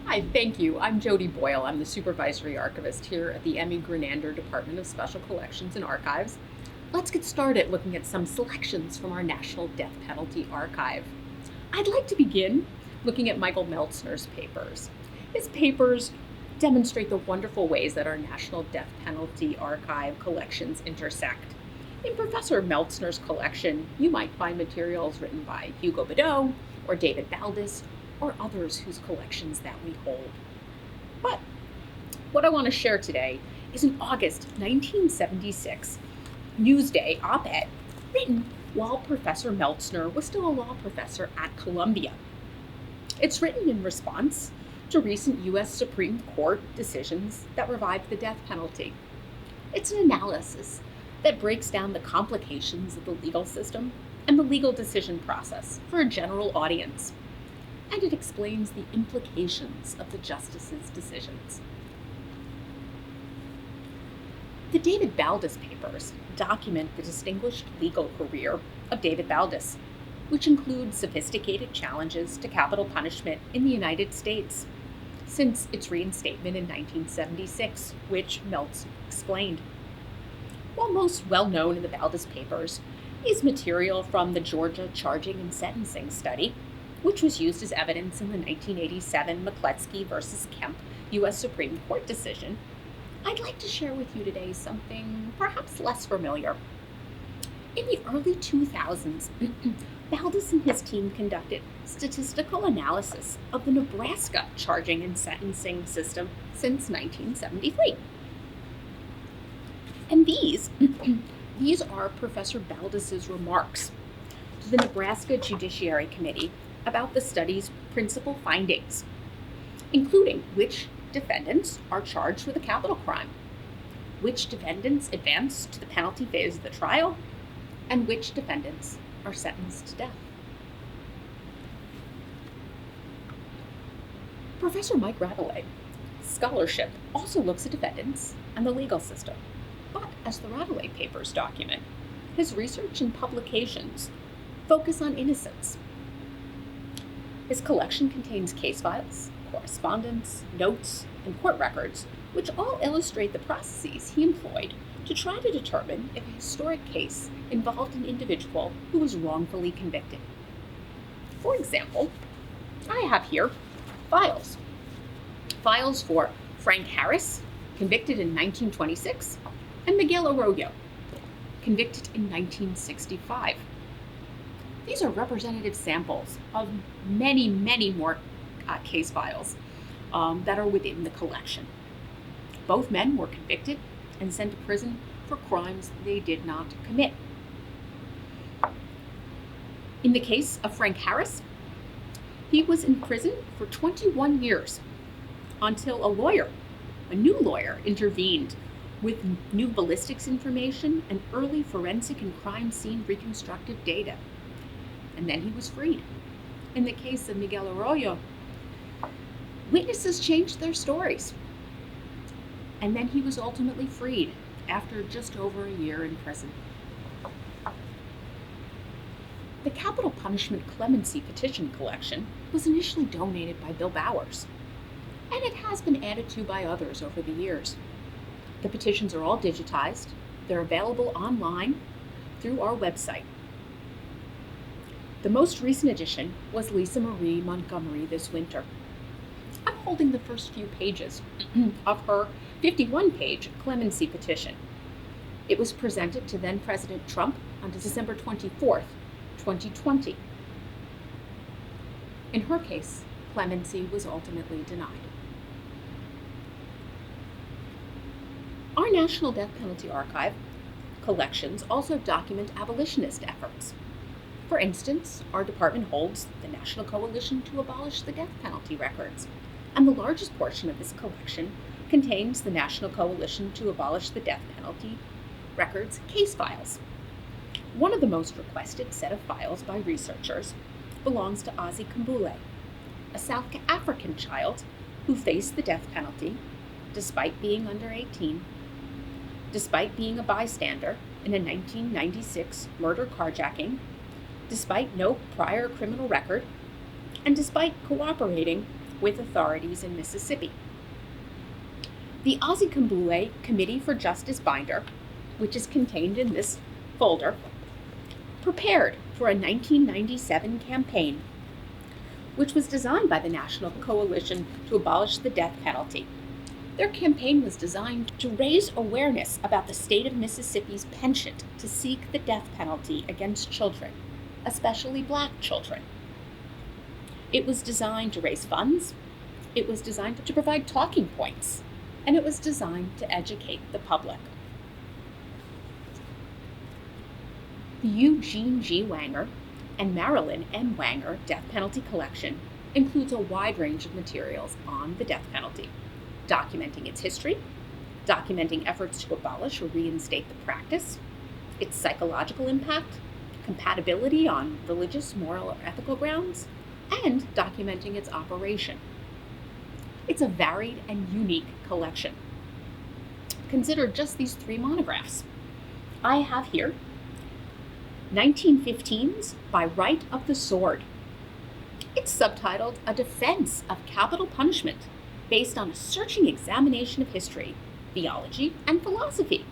Hi, thank you. I'm Jody Boyle. I'm the Supervisory Archivist here at the Emmy Grenander Department of Special Collections and Archives. Let's get started looking at some selections from our National Death Penalty Archive. I'd like to begin looking at Michael Meltzner's papers. His papers demonstrate the wonderful ways that our National Death Penalty Archive collections intersect. In Professor Meltzner's collection, you might find materials written by Hugo or David Baldus, or others whose collections that we hold. But what I want to share today is an August 1976 Newsday op-ed written while Professor Meltzner was still a law professor at Columbia. It's written in response to recent U.S. Supreme Court decisions that revived the death penalty. It's an analysis that breaks down the complications of the legal system and the legal decision process for a general audience, and it explains the implications of the justices' decisions. The David Baldus papers document the distinguished legal career of David Baldus, which includes sophisticated challenges to capital punishment in the United States since its reinstatement in 1976, which Meltz explained. While most well known in the Baldus papers is material from the Georgia Charging and Sentencing Study, which was used as evidence in the 1987 McCletsky v. Kemp U.S. Supreme Court decision, I'd like to share with you today something perhaps less familiar. In the early 2000s, Baldus and his team conducted statistical analysis of the Nebraska charging and sentencing system since 1973. And these are Professor Baldus's remarks to the Nebraska Judiciary Committee about the study's principal findings, including which defendants are charged with a capital crime, which defendants advance to the penalty phase of the trial, and which defendants are sentenced to death. Professor Mike Rataway's scholarship also looks at defendants and the legal system, but as the Rataway papers document, his research and publications focus on innocence. His collection contains case files, correspondence, notes, and court records, which all illustrate the processes he employed to try to determine if a historic case involved an individual who was wrongfully convicted. For example, I have here files for Frank Harris, convicted in 1926, and Miguel Arroyo, convicted in 1965. These are representative samples of many, many more case files that are within the collection. Both men were convicted and sent to prison for crimes they did not commit. In the case of Frank Harris, he was in prison for 21 years until a new lawyer, intervened with new ballistics information and early forensic and crime scene reconstructive data. And then he was freed. In the case of Miguel Arroyo, witnesses changed their stories. And then he was ultimately freed after just over a year in prison. The capital punishment clemency petition collection was initially donated by Bill Bowers, and it has been added to by others over the years. The petitions are all digitized. They're available online through our website. The most recent edition was Lisa Marie Montgomery this winter. I'm holding the first few pages of her 51-page clemency petition. It was presented to then President Trump on December 24th, 2020. In her case, clemency was ultimately denied. Our National Death Penalty Archive collections also document abolitionist efforts. For instance, our department holds the National Coalition to Abolish the Death Penalty records, and the largest portion of this collection contains the National Coalition to Abolish the Death Penalty records case files. One of the most requested set of files by researchers belongs to Ozzy Kambule, a South African child who faced the death penalty despite being under 18, despite being a bystander in a 1996 murder carjacking, despite no prior criminal record, and despite cooperating with authorities in Mississippi. The Azikambue Committee for Justice Binder, which is contained in this folder, prepared for a 1997 campaign, which was designed by the National Coalition to Abolish the Death Penalty. Their campaign was designed to raise awareness about the state of Mississippi's penchant to seek the death penalty against children, especially Black children. It was designed to raise funds, it was designed to provide talking points, and it was designed to educate the public. The Eugene G. Wanger and Marilyn M. Wanger Death Penalty Collection includes a wide range of materials on the death penalty, documenting its history, documenting efforts to abolish or reinstate the practice, its psychological impact, compatibility on religious, moral, or ethical grounds, and documenting its operation. It's a varied and unique collection. Consider just these 3 monographs. I have here 1915's By Right of the Sword. It's subtitled A Defense of Capital Punishment, based on a searching examination of history, theology, and philosophy.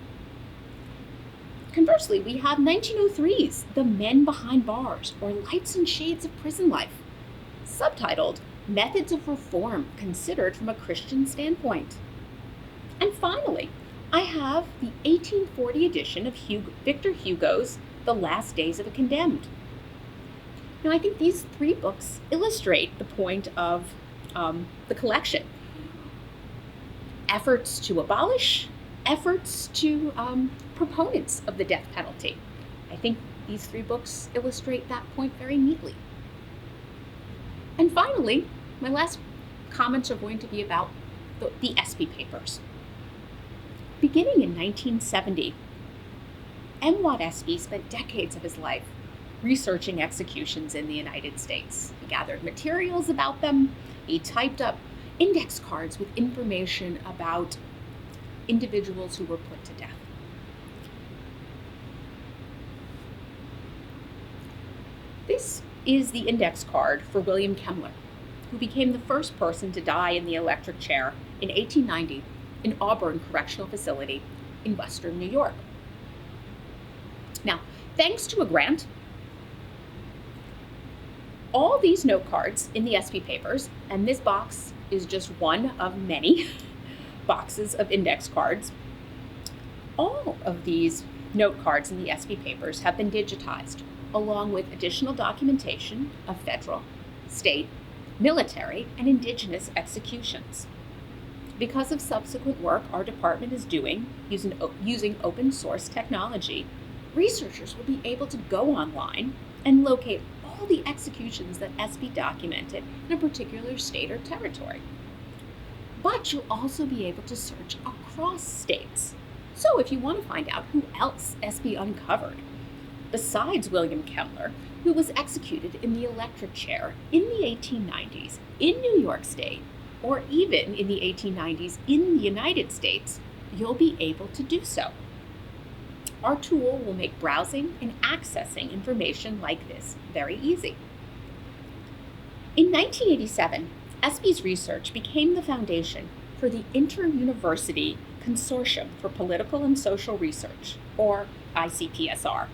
Conversely, we have 1903's The Men Behind Bars, or Lights and Shades of Prison Life, subtitled Methods of Reform Considered from a Christian Standpoint. And finally, I have the 1840 edition of Victor Hugo's The Last Days of a Condemned. Now, I think these 3 books illustrate the point of the collection. Efforts to abolish, efforts to proponents of the death penalty. I think these 3 books illustrate that point very neatly. And finally, my last comments are going to be about the Espy Papers. Beginning in 1970, M. Watt Espy spent decades of his life researching executions in the United States. He gathered materials about them. He typed up index cards with information about individuals who were put to death. This is the index card for William Kemmler, who became the first person to die in the electric chair in 1890 in Auburn Correctional Facility in Western New York. Now, thanks to a grant, all these note cards in the Espy Papers, and this box is just one of many boxes of index cards, all of these note cards in the Espy Papers have been digitized, along with additional documentation of federal, state, military, and indigenous executions. Because of subsequent work our department is doing using open source technology, researchers will be able to go online and locate all the executions that Espy documented in a particular state or territory. But you'll also be able to search across states. So if you want to find out who else Espy uncovered, besides William Kemmler, who was executed in the electric chair in the 1890s in New York State, or even in the 1890s in the United States, you'll be able to do so. Our tool will make browsing and accessing information like this very easy. In 1987, Espy's research became the foundation for the Inter-University Consortium for Political and Social Research, or ICPSR.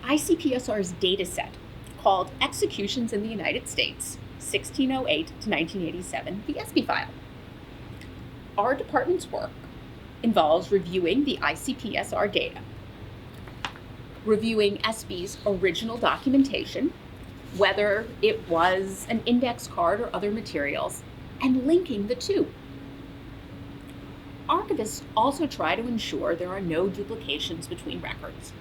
ICPSR's data set, called Executions in the United States, 1608 to 1987, the Espy file. Our department's work involves reviewing the ICPSR data, reviewing Espy's original documentation, whether it was an index card or other materials, and linking the two. Archivists also try to ensure there are no duplications between records.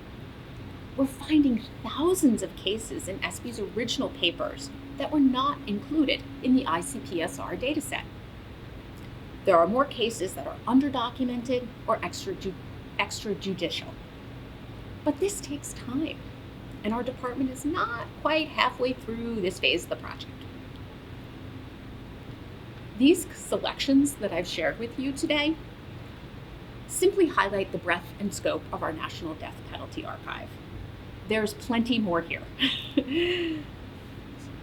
We're finding thousands of cases in Espy's original papers that were not included in the ICPSR dataset. There are more cases that are underdocumented or extrajudicial. But this takes time, and our department is not quite halfway through this phase of the project. These selections that I've shared with you today simply highlight the breadth and scope of our National Death Penalty Archive. There's plenty more here.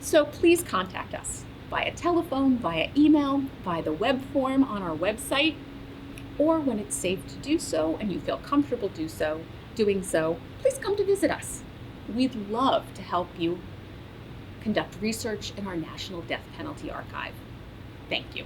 So please contact us via telephone, via email, via the web form on our website, or when it's safe to do so and you feel comfortable doing so, please come to visit us. We'd love to help you conduct research in our National Death Penalty Archive. Thank you.